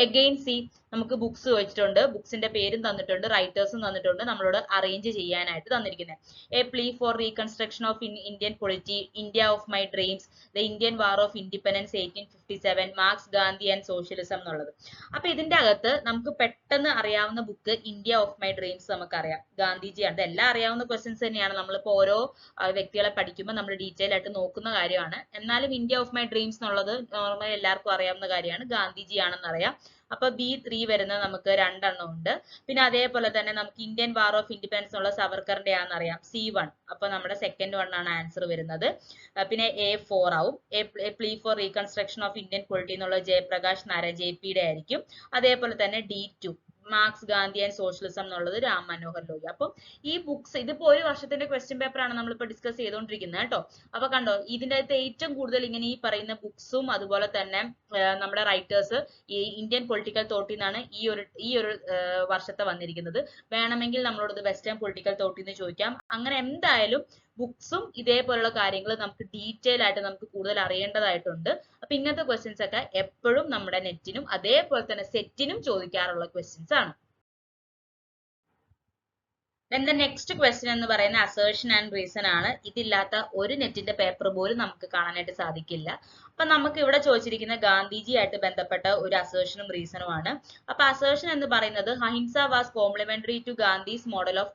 എഗെയിൻ സി നമുക്ക് ബുക്സ് ചോദിച്ചിട്ടുണ്ട്, ബുക്സിന്റെ പേരും തന്നിട്ടുണ്ട്, റൈറ്റേഴ്സും തന്നിട്ടുണ്ട്, നമ്മളോട് അറേഞ്ച് ചെയ്യാനായിട്ട് തന്നിരിക്കുന്നത്. A plea for reconstruction of Indian polity, India of my dreams, the Indian war of independence 1857, Marx Gandhi and socialism എന്നുള്ളത്. അപ്പൊ ഇതിന്റെ അകത്ത് നമുക്ക് പെട്ടെന്ന് അറിയാവുന്ന book India of my dreams നമുക്കറിയാം, ഗാന്ധിജിയാണ്. ഇതെല്ലാം അറിയാവുന്ന ക്വസ്റ്റ്യൻസ് തന്നെയാണ്. നമ്മളിപ്പോ ഓരോ വ്യക്തികളെ പഠിക്കുമ്പോൾ നമ്മൾ ഡീറ്റെയിൽ ആയിട്ട് നോക്കുന്ന കാര്യമാണ്. എന്നാലും ഇന്ത്യ ഓഫ് മൈ ഡ്രീംസ് എന്നുള്ളത് നോർമലി എല്ലാവർക്കും അറിയാവുന്ന കാര്യമാണ്, ഗാന്ധിജിയാണെന്ന് അറിയാം. അപ്പൊ B3 വരുന്നത് നമുക്ക് 2 എണ്ണം ഉണ്ട്. പിന്നെ അതേപോലെ തന്നെ നമുക്ക് ഇന്ത്യൻ വാർ ഓഫ് ഇൻഡിപെൻഡൻസ് ഉള്ള സവർക്കറിന്റെ ആണെന്ന് അറിയാം, C1. അപ്പൊ നമ്മുടെ സെക്കൻഡ് വൺ ആണ് ആൻസർ വരുന്നത്. പിന്നെ A4 ആവും. A plea for reconstruction of Indian polity എന്നുള്ള ജയപ്രകാശ് നാരായൺ JP യുടെ ആയിരിക്കും. അതേപോലെ തന്നെ D2 marks Gandhi and socialism എന്നുള്ളത് രാം മനോഹർ ലോഹ്യ. അപ്പം ഈ ബുക്സ് ഇതിപ്പോ ഒരു വർഷത്തിന്റെ ക്വസ്റ്റ്യൻ പേപ്പർ ആണ് നമ്മളിപ്പോ ഡിസ്കസ് ചെയ്തുകൊണ്ടിരിക്കുന്നത് കേട്ടോ. അപ്പൊ കണ്ടോ, ഇതിന്റെ അകത്ത് ഏറ്റവും കൂടുതൽ ഇങ്ങനെ ഈ പറയുന്ന ബുക്സും അതുപോലെ തന്നെ നമ്മുടെ റൈറ്റേഴ്സ് ഈ ഇന്ത്യൻ പൊളിറ്റിക്കൽ തോട്ടിൽ നിന്നാണ് ഈ ഒരു വർഷത്തെ വന്നിരിക്കുന്നത്. വേണമെങ്കിൽ നമ്മളോട് വെസ്റ്റേൺ പൊളിറ്റിക്കൽ തോട്ടിൽ നിന്ന് ചോദിക്കാം. അങ്ങനെ എന്തായാലും ബുക്സും ഇതേപോലുള്ള കാര്യങ്ങൾ നമുക്ക് ഡീറ്റെയിൽ ആയിട്ട് നമുക്ക് കൂടുതൽ അറിയേണ്ടതായിട്ടുണ്ട്. അപ്പൊ ഇങ്ങനത്തെ ക്വസ്റ്റ്യൻസ് ഒക്കെ എപ്പോഴും നമ്മുടെ നെറ്റിനും അതേപോലെ തന്നെ സെറ്റിനും ചോദിക്കാറുള്ള ക്വസ്റ്റ്യൻസ് ആണ്. Then the next question എന്ന് പറയുന്ന assertion and reason ആണ്. ഇതില്ലാത്ത ഒരു നെറ്റിന്റെ പേപ്പർ പോലും നമുക്ക് കാണാനായിട്ട് സാധിക്കില്ല. അപ്പൊ നമുക്ക് ഇവിടെ ചോദിച്ചിരിക്കുന്ന ഗാന്ധിജി ആയിട്ട് ബന്ധപ്പെട്ട ഒരു അസേർഷനും റീസണും ആണ്. അപ്പൊ അസേർഷൻ എന്ന് പറയുന്നത് ahimsa was complementary to Gandhi's model of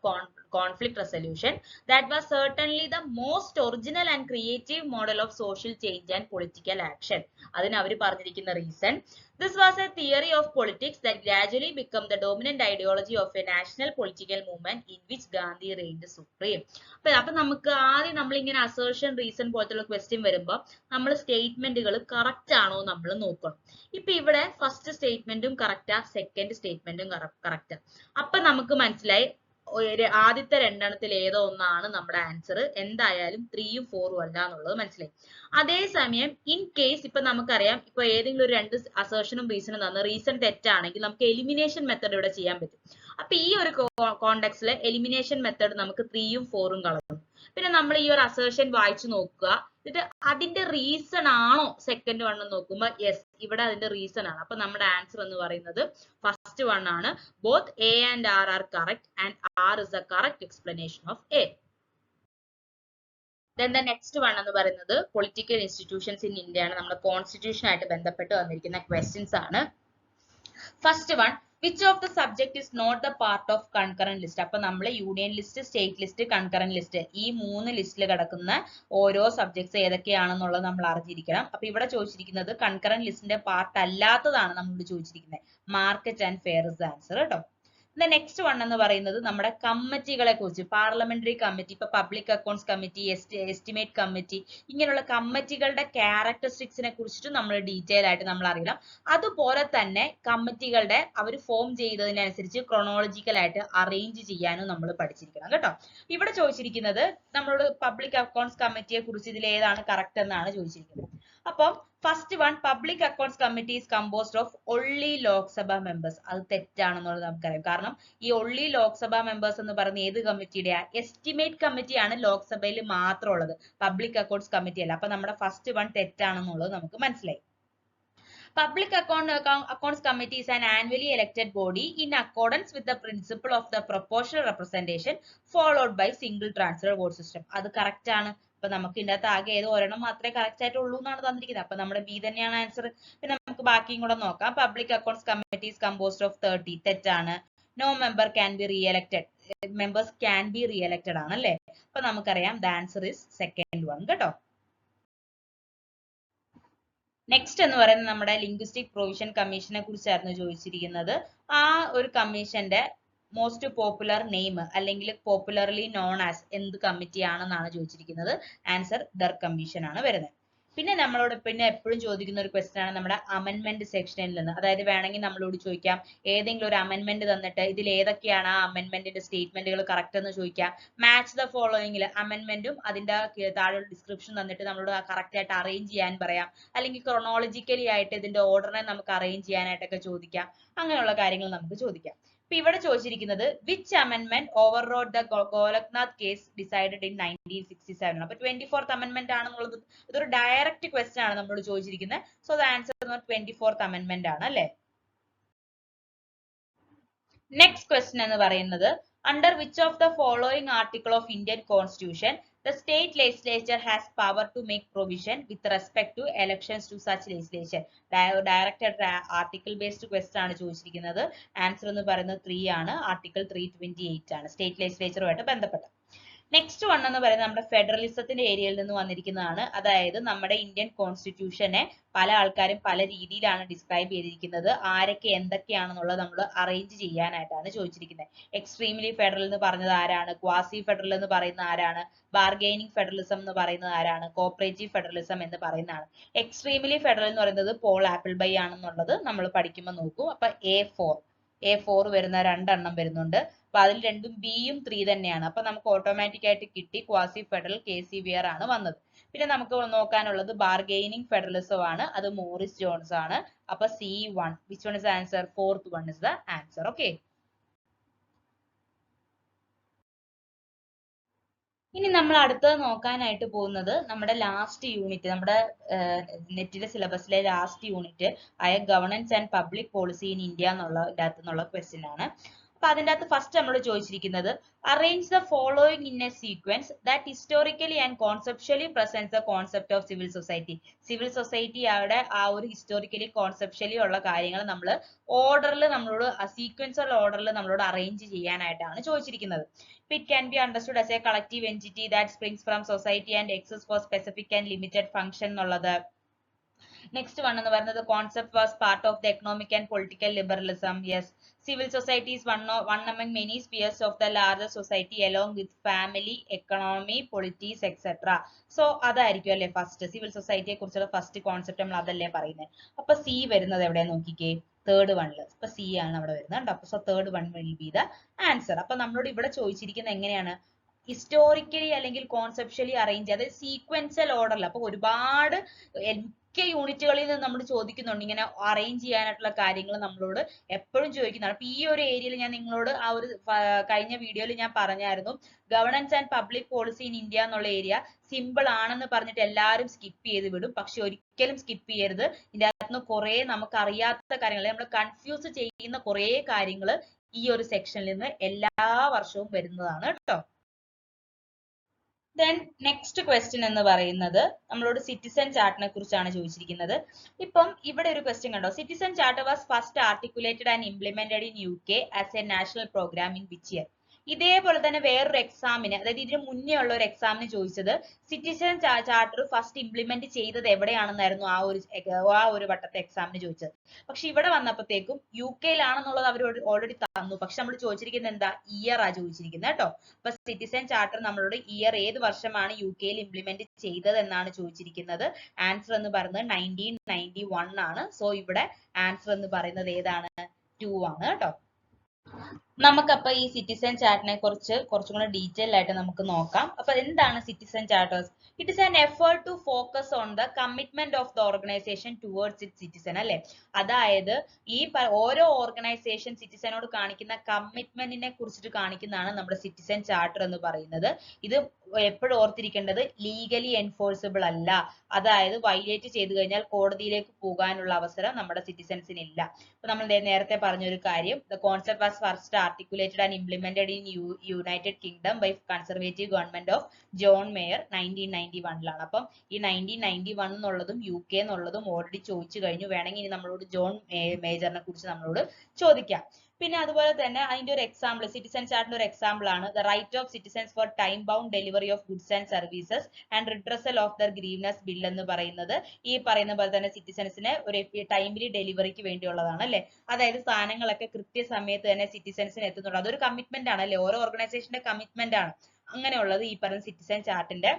conflict resolution that was certainly the most original and creative model of social change and political action. അതിന് അവർ പറഞ്ഞിരിക്കുന്ന reason this was a theory of politics that gradually became the dominant ideology of a national political movement in which Gandhi reigned supreme. അപ്പൊ നമുക്ക് ആദ്യം നമ്മളിങ്ങനെ assertion reason പോലത്തുള്ള question വരുമ്പോൾ നമ്മൾ സ്റ്റേറ്റ്മെന്റുകൾ കറക്റ്റ് ആണോ നമ്മൾ നോക്കണം. ഇപ്പൊ ഇവിടെ ഫസ്റ്റ് സ്റ്റേറ്റ്മെന്റും കറക്റ്റാ, സെക്കൻഡ് സ്റ്റേറ്റ്മെന്റും കറക്റ്റാ. അപ്പൊ നമുക്ക് മനസ്സിലായി ആദ്യത്തെ രണ്ടെണ്ണത്തിൽ ഏതോ ഒന്നാണ് നമ്മുടെ ആൻസർ. എന്തായാലും 3ഉം 4ഉം അല്ല എന്നുള്ളത് മനസ്സിലായി. അതേസമയം ഇൻ കേസ് ഇപ്പൊ നമുക്കറിയാം, ഇപ്പൊ ഏതെങ്കിലും ഒരു രണ്ട് അസേർഷനും റീസണും തന്ന റീസൺ തെറ്റാണെങ്കിൽ നമുക്ക് എലിമിനേഷൻ മെത്തേഡ് ഇവിടെ ചെയ്യാൻ പറ്റും. അപ്പൊ ഈ ഒരു കോണ്ടെക്സ്റ്റില് എലിമിനേഷൻ മെത്തേഡ് നമുക്ക് 3ഉം 4ഉം കളയും. പിന്നെ നമ്മൾ ഈ ഒരു അസേർഷൻ വായിച്ചു നോക്കുക, എന്നിട്ട് അതിന്റെ റീസൺ ആണോ സെക്കൻഡ് വൺ നോക്കുമ്പോ യെസ് ഇവിടെ അതിന്റെ റീസൺ ആണ്. അപ്പൊ നമ്മുടെ ആൻസർ എന്ന് പറയുന്നത് ഫസ്റ്റ് വൺ ആണ്. Both A and R are correct and R is the correct explanation of A. Then the next one എന്ന് പറയുന്നത് പൊളിറ്റിക്കൽ ഇൻസ്റ്റിറ്റ്യൂഷൻസ് ഇൻ ഇന്ത്യ ആണ്. നമ്മുടെ കോൺസ്റ്റിറ്റ്യൂഷൻ ആയിട്ട് ബന്ധപ്പെട്ട് വന്നിരിക്കുന്ന ക്വസ്റ്റ്യൻസ് ആണ്. First one, which of the subject is not the part of concurrent list. അപ്പൊ നമ്മൾ union list, state list, concurrent list ഈ 3 ലിസ്റ്റിൽ കിടക്കുന്ന ഓരോ സബ്ജക്ട്സ് ഏതൊക്കെയാണെന്നുള്ളത് നമ്മൾ അറിഞ്ഞിരിക്കണം. അപ്പൊ ഇവിടെ ചോദിച്ചിരിക്കുന്നത് കൺകറന്റ് ലിസ്റ്റിന്റെ പാർട്ട് അല്ലാത്തതാണ് നമ്മളോട് ചോദിച്ചിരിക്കുന്നത്. Market and fair is answer കേട്ടോ. നെക്സ്റ്റ് വൺ എന്ന് പറയുന്നത് നമ്മുടെ കമ്മിറ്റികളെ കുറിച്ച്. പാർലമെന്ററി കമ്മിറ്റി, ഇപ്പൊ public accounts committee, estimate committee, ഇങ്ങനെയുള്ള കമ്മിറ്റികളുടെ ക്യാരക്ടറിസ്റ്റിക്സിനെ കുറിച്ചിട്ട് നമ്മൾ ഡീറ്റെയിൽ ആയിട്ട് നമ്മൾ അറിയണം. അതുപോലെ തന്നെ കമ്മിറ്റികളുടെ അവർ ഫോം ചെയ്തതിനനുസരിച്ച് ക്രോണോളജിക്കൽ ആയിട്ട് അറേഞ്ച് ചെയ്യാനും നമ്മൾ പഠിച്ചിരിക്കണം കേട്ടോ. ഇവിടെ ചോദിച്ചിരിക്കുന്നത് നമ്മളോട് പബ്ലിക് അക്കൗണ്ട്സ് കമ്മിറ്റിയെ കുറിച്ച് ഇതിൽ ഏതാണ് കറക്റ്റ് എന്നാണ് ചോദിച്ചിരിക്കുന്നത്. അപ്പം first one, public accounts committee is composed of only Lok Sabha members. അത് തെറ്റാണെന്നുള്ളത് നമുക്കറിയാം. കാരണം ഈ ഒൺലി ലോക്സഭ മെമ്പേഴ്സ് എന്ന് പറയുന്ന ഏത് കമ്മിറ്റിയുടെയാ? എസ്റ്റിമേറ്റ് കമ്മിറ്റിയാണ് ലോക്സഭയിൽ മാത്രം ഉള്ളത്, പബ്ലിക് അക്കൗണ്ട്സ് കമ്മിറ്റി അല്ല. അപ്പൊ നമ്മുടെ ഫസ്റ്റ് വൺ തെറ്റാണെന്നുള്ളത് നമുക്ക് മനസ്സിലായി. Public Accounts Committee is an annually elected body in accordance with the principle of the proportional representation followed by single transfer vote system. അത് കറക്റ്റ് ആണ്. അപ്പൊ നമുക്ക് ഇതിന്റെ അകത്ത് ആകെ ഏതോ ഒരെണ്ണം മാത്രമേ കറക്റ്റ് ആയിട്ട് ഉള്ളൂ എന്നാണ് തന്നിരിക്കുന്നത്. അപ്പൊ നമ്മുടെ ബി തന്നെയാണ് ആൻസർ. പിന്നെ നമുക്ക് ബാക്കിയും കൂടെ നോക്കാം. Public accounts committee is composed of 30. തെറ്റാണ്. No member can be reelected. Members can be reelected ആണ് അല്ലേ. അപ്പൊ നമുക്കറിയാം the answer is second one കേട്ടോ. നെക്സ്റ്റ് എന്ന് പറയുന്നത് നമ്മുടെ ലിംഗ്വിസ്റ്റിക് പ്രൊവിഷൻ കമ്മീഷനെ കുറിച്ചായിരുന്നു ചോദിച്ചിരിക്കുന്നത്. ആ ഒരു കമ്മീഷന്റെ മോസ്റ്റ് പോപ്പുലർ നെയിം അല്ലെങ്കിൽ പോപ്പുലർലി നോൺ ആസ് എന്ത് കമ്മിറ്റി ആണെന്നാണ് ചോദിച്ചിരിക്കുന്നത്. ആൻസർ ദർ കമ്മീഷൻ ആണ് വരുന്നത്. പിന്നെ നമ്മളോട് പിന്നെ എപ്പോഴും ചോദിക്കുന്ന ഒരു ക്വസ്റ്റ്യൻ ആണ് നമ്മുടെ അമെൻമെന്റ് സെക്ഷനിൽ നിന്ന്. അതായത് വേണമെങ്കിൽ നമ്മളോട് ചോദിക്കാം, ഏതെങ്കിലും ഒരു അമെൻമെന്റ് തന്നിട്ട് ഇതിൽ ഏതൊക്കെയാണ് ആ അമെൻമെന്റിന്റെ സ്റ്റേറ്റ്മെന്റുകൾ കറക്റ്റ് എന്ന് ചോദിക്കാം. മാച്ച് ദ ഫോളോയിങ്ങിൽ അമെൻമെന്റും അതിന്റെ താഴെ ഡിസ്ക്രിപ്ഷൻ തന്നിട്ട് നമ്മളോട് കറക്റ്റ് ആയിട്ട് അറേഞ്ച് ചെയ്യാൻ പറയാം. അല്ലെങ്കിൽ ക്രോണോളജിക്കലി ആയിട്ട് ഇതിന്റെ ഓർഡറിനെ നമുക്ക് അറേഞ്ച് ചെയ്യാനായിട്ടൊക്കെ ചോദിക്കാം. അങ്ങനെയുള്ള കാര്യങ്ങൾ നമുക്ക് ചോദിക്കാം. ഇപ്പൊ ഇവിടെ ചോദിച്ചിരിക്കുന്നത് വിച്ച് അമെൻമെന്റ് overrode the Golaknath case decided in 1967. അപ്പൊ 24th അമെൻമെന്റ് ആണെന്നുള്ളത് ഇതൊരു ഡയറക്റ്റ് ക്വസ്റ്റ്യൻ ആണ് നമ്മളോട് ചോദിച്ചിരിക്കുന്നത്. സോ ദ ആൻസർ 24th അമെൻമെന്റ് ആണ് അല്ലെ. നെക്സ്റ്റ് ക്വസ്റ്റ്യൻ എന്ന് പറയുന്നത് under which of the following article of Indian constitution the state legislature has power to make provision with respect to elections to such legislation. Direct article based question ആണ് ചോദിച്ചിരിക്കുന്നത്. Answer എന്ന് പറയുന്നത് 3 ആണ്. Article 328 ആണ് state ലെജിസ്ലേച്ചറുമായിട്ട് ബന്ധപ്പെട്ട. Next one എന്ന് പറയുന്നത് നമ്മുടെ ഫെഡറലിസത്തിന്റെ ഏരിയയിൽ നിന്ന് വന്നിരിക്കുന്നതാണ്. അതായത് നമ്മുടെ ഇന്ത്യൻ കോൺസ്റ്റിറ്റ്യൂഷനെ പല ആൾക്കാരും പല രീതിയിലാണ് ഡിസ്ക്രൈബ് ചെയ്തിരിക്കുന്നത്. ആരൊക്കെ എന്തൊക്കെയാണെന്നുള്ളത് നമ്മൾ അറേഞ്ച് ചെയ്യാനായിട്ടാണ് ചോദിച്ചിരിക്കുന്നത്. എക്സ്ട്രീംലി ഫെഡറൽ എന്ന് പറഞ്ഞത് ആരാണ്? ക്വാസി ഫെഡറൽ എന്ന് പറയുന്ന ആരാണ്? ബാർഗെയിനിങ് ഫെഡറലിസം എന്ന് പറയുന്നത് ആരാണ്? കോപ്പറേറ്റീവ് ഫെഡറലിസം എന്ന് പറയുന്നതാണ്. എക്സ്ട്രീംലി ഫെഡറൽ എന്ന് പറയുന്നത് പോൾ ആപ്പിൾബൈ ആണെന്നുള്ളത് നമ്മൾ പഠിക്കുമ്പോൾ നോക്കൂ. അപ്പൊ A4 വരുന്ന 2 എണ്ണം വരുന്നുണ്ട്. അപ്പൊ അതിൽ രണ്ടും ബിയും 3 തന്നെയാണ്. അപ്പൊ നമുക്ക് ഓട്ടോമാറ്റിക് ആയിട്ട് കിട്ടി ക്വാസി ഫെഡറൽ KCVR ആണ് വന്നത്. പിന്നെ നമുക്ക് നോക്കാനുള്ളത് ബാർഗെയിനിങ് ഫെഡറലിസം ആണ്. അത് മോറിസ് ജോൺസ് ആണ്. അപ്പൊ C1. Which one is answer? 4th one is the answer. Okay. ഇനി നമ്മൾ അടുത്തത് നോക്കാനായിട്ട് പോകുന്നത് നമ്മുടെ ലാസ്റ്റ് യൂണിറ്റ്, നമ്മുടെ നെറ്റിലെ സിലബസിലെ ലാസ്റ്റ് യൂണിറ്റ് ആയ governance and public policy in India എന്നുള്ള ക്വസ്റ്റ്യൻ ആണ്. അപ്പൊ അതിൻ്റെ അകത്ത് ഫസ്റ്റ് നമ്മൾ ചോദിച്ചിരിക്കുന്നത് arrange the following in a sequence that historically and conceptually presence the concept of civil society. Civil society അവിടെ ആ ഒരു ഹിസ്റ്റോറിക്കലി കോൺസെപ്ച്വലി ഉള്ള കാര്യങ്ങൾ നമ്മൾ ഓർഡറിൽ നമ്മളോട് സീക്വൻസുള്ള ഓർഡറിൽ നമ്മളോട് അറേഞ്ച് ചെയ്യാനായിട്ടാണ് ചോദിച്ചിരിക്കുന്നത്. It can be understood as a collective entity that springs from society and exists for specific and limited function എന്നുള്ളത്. നെക്സ്റ്റ് വൺ എന്ന് പറയുന്നത് concept was part of the economic and political liberalism. Yes. Civil society is one among many spheres of the larger society along with family, economy, politics, etc. So അതായിരിക്കും അല്ലെ first civil സൊസൈറ്റിയെ കുറിച്ചുള്ള first concept നമ്മൾ അതല്ലേ പറയുന്നത്. അപ്പൊ C വരുന്നത് എവിടെ നോക്കിക്കേ, തേർഡ് വണ്ണില്. അപ്പൊ സി ആണ് അവിടെ വരുന്നത്. അപ്പൊ so third one will be the answer. അപ്പൊ നമ്മളോട് ഇവിടെ ചോദിച്ചിരിക്കുന്നത് എങ്ങനെയാണ്? ഹിസ്റ്റോറിക്കലി അല്ലെങ്കിൽ കോൺസെപ്ച്വലി അറേഞ്ച്, അതായത് സീക്വൻഷ്യൽ ഓർഡറിൽ. അപ്പൊ ഒരുപാട് മിക്ക യൂണിറ്റുകളിൽ നിന്ന് നമ്മൾ ചോദിക്കുന്നുണ്ട് ഇങ്ങനെ അറേഞ്ച് ചെയ്യാനായിട്ടുള്ള കാര്യങ്ങൾ നമ്മളോട് എപ്പോഴും ചോദിക്കുന്നതാണ്. അപ്പൊ ഈ ഒരു ഏരിയയിൽ ഞാൻ നിങ്ങളോട് ആ ഒരു കഴിഞ്ഞ വീഡിയോയിൽ ഞാൻ പറഞ്ഞായിരുന്നു, governance and public policy in India എന്നുള്ള ഏരിയ സിമ്പിൾ ആണെന്ന് പറഞ്ഞിട്ട് എല്ലാവരും സ്കിപ്പ് ചെയ്ത് വിടും. പക്ഷെ ഒരിക്കലും സ്കിപ്പ് ചെയ്യരുത്. ഇതിന്റെ അകത്തുനിന്ന് കുറെ നമുക്ക് അറിയാത്ത കാര്യങ്ങൾ, നമ്മൾ കൺഫ്യൂസ് ചെയ്യുന്ന കുറെ കാര്യങ്ങൾ ഈ ഒരു സെക്ഷനിൽ നിന്ന് എല്ലാ വർഷവും വരുന്നതാണ് കേട്ടോ. Then നെക്സ്റ്റ് ക്വസ്റ്റ്യൻ എന്ന് പറയുന്നത് നമ്മളോട് സിറ്റിസൺ ചാർട്ടിനെ കുറിച്ചാണ് ചോദിച്ചിരിക്കുന്നത്. ഇപ്പം ഇവിടെ ഒരു ക്വസ്റ്റ്യൻ കണ്ടോ, citizen charter was first articulated and implemented in UK as a national programme in which year? ഇതേപോലെ തന്നെ വേറൊരു എക്സാമിന്, അതായത് ഇതിന് മുന്നേ ഉള്ള ഒരു എക്സാമിന് ചോദിച്ചത് സിറ്റിസൺ ചാർട്ടർ ഫസ്റ്റ് ഇംപ്ലിമെന്റ് ചെയ്തത് എവിടെയാണെന്നായിരുന്നു ആ ഒരു വട്ടത്തെ എക്സാമിന് ചോദിച്ചത്. പക്ഷെ ഇവിടെ വന്നപ്പോഴത്തേക്കും UK-യിലാണെന്നുള്ളത് അവർ ഓൾറെഡി തന്നു. പക്ഷെ നമ്മൾ ചോദിച്ചിരിക്കുന്നത് എന്താ, ഇയർ ആ ചോദിച്ചിരിക്കുന്നത് കേട്ടോ. അപ്പൊ സിറ്റിസൺ ചാർട്ടർ നമ്മളോട് ഇയർ ഏത് വർഷമാണ് UK-യിൽ ഇംപ്ലിമെന്റ് ചെയ്തത് എന്നാണ് ചോദിച്ചിരിക്കുന്നത്. ആൻസർ എന്ന് പറയുന്നത് 1991 ആണ്. സോ ഇവിടെ ആൻസർ എന്ന് പറയുന്നത് ഏതാണ്, 2 ആണ് കേട്ടോ. നമുക്കപ്പോ ഈ സിറ്റിസൺ ചാർട്ടിനെ കുറിച്ച് കുറച്ചും കൂടെ ഡീറ്റെയിൽ ആയിട്ട് നമുക്ക് നോക്കാം. അപ്പൊ എന്താണ് citizen charters? It is an effort to focus on the commitment of the organisation towards it citizen അല്ലെ. അതായത് ഈ ഓരോ ഓർഗനൈസേഷൻ സിറ്റിസനോട് കാണിക്കുന്ന കമ്മിറ്റ്മെന്റിനെ കുറിച്ചിട്ട് കാണിക്കുന്നതാണ് നമ്മുടെ സിറ്റിസൺ ചാർട്ടർ എന്ന് പറയുന്നത്. ഇത് എപ്പോഴും ഓർത്തിരിക്കേണ്ടത് ലീഗലി എൻഫോഴ്സിബിൾ അല്ല. അതായത് വൈലേറ്റ് ചെയ്തു കഴിഞ്ഞാൽ കോടതിയിലേക്ക് പോകാനുള്ള അവസരം നമ്മുടെ സിറ്റിസൺസിന് ഇല്ല. ഇപ്പൊ നമ്മൾ നേരത്തെ പറഞ്ഞ ഒരു കാര്യം, the concept was first articulated and implemented in United Kingdom by Conservative government of John Major 1991-ലാണ്. അപ്പം ഈ 1991 എന്നുള്ളതും UK എന്നുള്ളതും ഓൾറെഡി ചോദിച്ചു കഴിഞ്ഞു. വേണമെങ്കിൽ ഇനി നമ്മളോട് ജോൺ മേജറിനെ കുറിച്ച് നമ്മളോട് ചോദിക്കാം. പിന്നെ അതുപോലെ തന്നെ അതിന്റെ ഒരു എക്സാമ്പിൾ, സിറ്റിസൺ ചാർട്ടിന്റെ ഒരു എക്സാമ്പിൾ ആണ് the right of citizens for time bound delivery of goods and services and redressal of their grievance bill എന്ന് പറയുന്നത് ഈ പറയുന്ന പോലെ തന്നെ സിറ്റിസൺസിന് ഒരു ടൈംലി ഡെലിവറിക്ക് വേണ്ടിയുള്ളതാണ് അല്ലെ. അതായത് സാധനങ്ങളൊക്കെ കൃത്യസമയത്ത് തന്നെ സിറ്റിസൺസിന് എത്തുന്നുണ്ട്. അതൊരു കമ്മിറ്റ്മെന്റ് ആണ് അല്ലെ, ഓരോ ഓർഗനൈസേഷന്റെ കമ്മിറ്റ്മെന്റ് ആണ്. അങ്ങനെയുള്ളത് ഈ പറയുന്ന സിറ്റിസൺ ചാർട്ടിന്റെ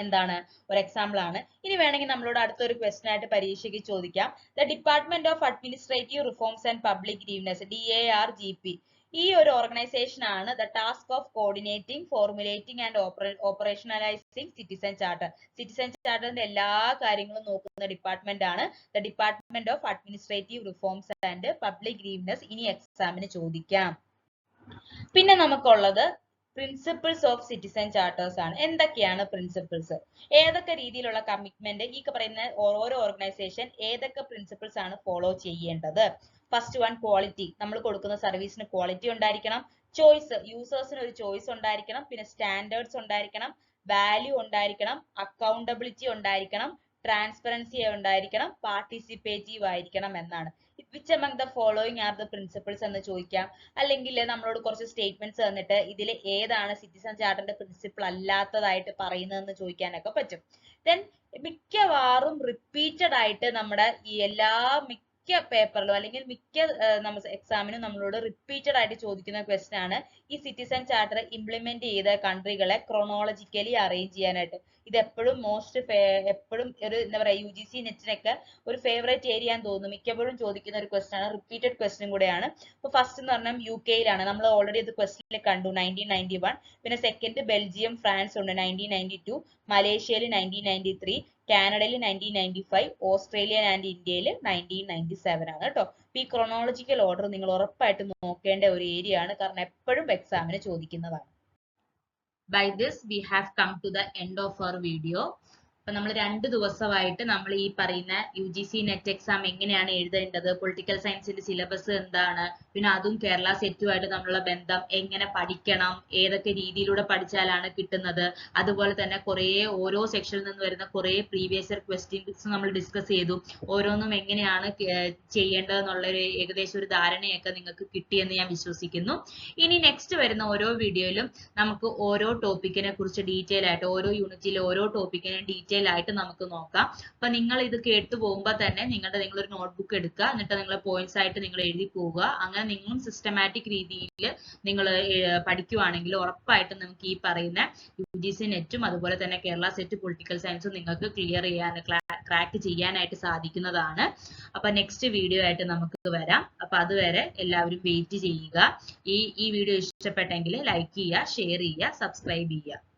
എന്താണ്, ഒരു എക്സാമ്പിൾ ആണ്. ഇനി വേണമെങ്കിൽ നമ്മളോട് അടുത്തൊരു ക്വസ്റ്റ്യൻ ആയിട്ട് പരീക്ഷയ്ക്ക് ചോദിക്കാം. The department of administrative reforms and public grievance DARGP, ഈ ഒരു ഓർഗനൈസേഷൻ ആണ് the task of coordinating, formulating and operationalising citizen charter. Citizen ചാർട്ടറിന്റെ എല്ലാ കാര്യങ്ങളും നോക്കുന്ന ഡിപ്പാർട്ട്മെന്റ് ആണ് the department of administrative reforms and public grievance. ഇനി എക്സാമിന് ചോദിക്കാം. പിന്നെ നമുക്കുള്ളത് പ്രിൻസിപ്പിൾസ് ഓഫ് സിറ്റിസൺ ചാർട്ടേഴ്സ് ആണ്. എന്തൊക്കെയാണ് പ്രിൻസിപ്പിൾസ്? ഏതൊക്കെ രീതിയിലുള്ള കമ്മിറ്റ്മെന്റ് ഈ പറയുന്ന ഓരോ ഓർഗനൈസേഷൻ ഏതൊക്കെ പ്രിൻസിപ്പിൾസ് ആണ് ഫോളോ ചെയ്യേണ്ടത്? First one, quality. നമ്മൾ കൊടുക്കുന്ന സർവീസിന് ക്വാളിറ്റി ഉണ്ടായിരിക്കണം. ചോയ്സ്, യൂസേഴ്സിന് ഒരു ചോയ്സ് ഉണ്ടായിരിക്കണം. പിന്നെ സ്റ്റാൻഡേർഡ്സ് ഉണ്ടായിരിക്കണം, വാല്യൂ ഉണ്ടായിരിക്കണം, അക്കൗണ്ടബിലിറ്റി ഉണ്ടായിരിക്കണം, ട്രാൻസ്പെറൻസി ഉണ്ടായിരിക്കണം, പാർട്ടിസിപ്പേറ്റീവ് ആയിരിക്കണം എന്നാണ്. which among the following are the principles എന്ന് ചോദിക്കാം. അല്ലെങ്കിൽ നമ്മളോട് കുറച്ച് സ്റ്റേറ്റ്മെന്റ്സ് തന്നിട്ട് ഇതിൽ ഏതാണ് സിറ്റിസൺ ചാർട്ടറിന്റെ പ്രിൻസിപ്പിൾ അല്ലാത്തതായിട്ട് പറയുന്നതെന്ന് ചോദിക്കാനൊക്കെ പറ്റും. ദെൻ മിക്കവാറും റിപ്പീറ്റഡ് ആയിട്ട് നമ്മുടെ ഈ മിക്ക പേപ്പറിലും അല്ലെങ്കിൽ മിക്ക എക്സാമിനും നമ്മളോട് റിപ്പീറ്റഡ് ആയിട്ട് ചോദിക്കുന്ന ക്വസ്റ്റ്യൻ ആണ് ഈ സിറ്റിസൺ ചാർട്ടർ ഇംപ്ലിമെന്റ് ചെയ്ത കൺട്രികളെ ക്രോണോളജിക്കലി അറേഞ്ച് ചെയ്യാനായിട്ട്. ഇത് എപ്പോഴും എപ്പോഴും ഒരു എന്താ പറയാ UGC നെറ്റിനൊക്കെ ഒരു ഫേവറേറ്റ് ഏരിയ എന്ന് തോന്നുന്നു. മിക്കപ്പോഴും ചോദിക്കുന്ന ഒരു ക്വസ്റ്റ്യൻ ആണ്, റിപ്പീറ്റഡ് ക്വസ്റ്റ്യൻ കൂടെയാണ്. ഇപ്പൊ ഫസ്റ്റ് എന്ന് പറഞ്ഞാൽ UK-യിലാണ്, നമ്മൾ ഓൾറെഡി ഇത് ക്വസ്റ്റ്യനിൽ കണ്ടു 1991. പിന്നെ സെക്കൻഡ് ബെൽജിയം, ഫ്രാൻസ് ഉണ്ട് 1992, മലേഷ്യയിൽ 1993, കാനഡയിൽ 1995, ഓസ്ട്രേലിയ ആൻഡ് ഇന്ത്യയിൽ 1997 ആണ് കേട്ടോ. ഈ ക്രോണോളജിക്കൽ ഓർഡർ നിങ്ങൾ ഉറപ്പായിട്ട് നോക്കേണ്ട ഒരു ഏരിയ ആണ്, കാരണം എപ്പോഴും എക്സാമിന് ചോദിക്കുന്നതാണ്. By this we have come to the end of our video. അപ്പൊ നമ്മൾ 2 ദിവസമായിട്ട് നമ്മൾ ഈ പറയുന്ന UGC നെറ്റ് എക്സാം എങ്ങനെയാണ് എഴുതേണ്ടത്, പൊളിറ്റിക്കൽ സയൻസിന്റെ സിലബസ് എന്താണ്, പിന്നെ അതും കേരള സെറ്റുമായിട്ട് നമ്മളുള്ള ബന്ധം, എങ്ങനെ പഠിക്കണം, ഏതൊക്കെ രീതിയിലൂടെ പഠിച്ചാലാണ് കിട്ടുന്നത്, അതുപോലെ തന്നെ ഓരോ സെക്ഷനിൽ നിന്ന് വരുന്ന കുറെ പ്രീവിയസ് ഇയർ ക്വസ്റ്റ്യൻസ് നമ്മൾ ഡിസ്കസ് ചെയ്തു. ഓരോന്നും എങ്ങനെയാണ് ചെയ്യേണ്ടതെന്നുള്ള ഏകദേശം ഒരു ധാരണയൊക്കെ നിങ്ങൾക്ക് കിട്ടിയെന്ന് ഞാൻ വിശ്വസിക്കുന്നു. ഇനി നെക്സ്റ്റ് വരുന്ന ഓരോ വീഡിയോയിലും നമുക്ക് ഓരോ ടോപ്പിക്കിനെ കുറിച്ച് ഡീറ്റെയിൽ ആയിട്ട്, ഓരോ യൂണിറ്റിലെ ഓരോ ടോപ്പിക്കിനെ ഡീറ്റെയിൽ ആയിട്ട് നമുക്ക് നോക്കാം. അപ്പൊ നിങ്ങൾ ഇത് കേട്ടു പോകുമ്പോൾ തന്നെ നിങ്ങളൊരു നോട്ട്ബുക്ക് എടുക്കുക, എന്നിട്ട് നിങ്ങളെ പോയിന്റ്സ് ആയിട്ട് നിങ്ങൾ എഴുതി പോവുക. അങ്ങനെ നിങ്ങളും സിസ്റ്റമാറ്റിക് രീതിയിൽ നിങ്ങൾ പഠിക്കുവാണെങ്കിൽ ഉറപ്പായിട്ടും നമുക്ക് ഈ പറയുന്ന UGC നെറ്റും അതുപോലെ തന്നെ കേരള സെറ്റ് പൊളിറ്റിക്കൽ സയൻസും നിങ്ങൾക്ക് ക്രാക്ക് ചെയ്യാനായിട്ട് സാധിക്കുന്നതാണ്. അപ്പൊ നെക്സ്റ്റ് വീഡിയോ ആയിട്ട് നമുക്ക് വരാം. അപ്പൊ അതുവരെ എല്ലാവരും വെയിറ്റ് ചെയ്യുക. ഈ വീഡിയോ ഇഷ്ടപ്പെട്ടെങ്കിൽ ലൈക്ക് ചെയ്യുക, ഷെയർ ചെയ്യുക, സബ്സ്ക്രൈബ് ചെയ്യുക.